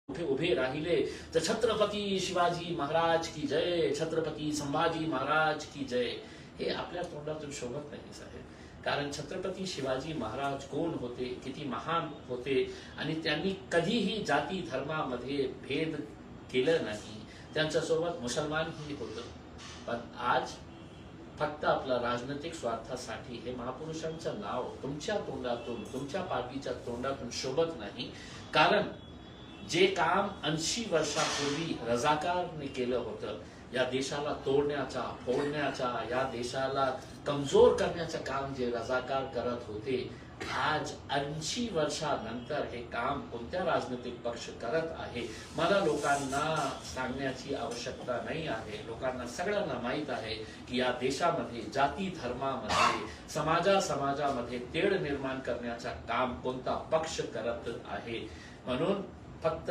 उभे राहिले तर छत्रपती शिवाजी महाराज की जय, छत्रपती संभाजी महाराज की जय हे आपल्या तोंडातून शोभत नाही साहेब. कारण छत्रपती शिवाजी महाराज कोण होते, किती महान होते आणि त्यांनी कधीही जाती धर्मामध्ये भेद केलं नाही. त्यांच्यासोबत मुसलमानही होतं. पण आज फक्त आपल्या राजनैतिक स्वार्थासाठी हे महापुरुषांचं नाव तुमच्या तोंडातून, तुमच्या पार्टीच्या तोंडातून शोभत नाही. कारण जे काम 80 वर्षापूर्वी रजाकारने केलं होतं, या देशाला तोडण्याचा, फोडण्याचा, या देशाला कमजोर करण्याचं काम जे रजाकार करत होते, आज 80 वर्षानंतर हे काम कोणत्या राजनैतिक पक्ष करत आहे मला लोकांना सांगण्याची आवश्यकता नाही आहे. लोकांना सगळ्यांना माहीत आहे की या देशामध्ये जाती धर्मामध्ये, समाजामध्ये तेढ निर्माण करण्याचं काम कोणता पक्ष करत आहे. म्हणून फक्त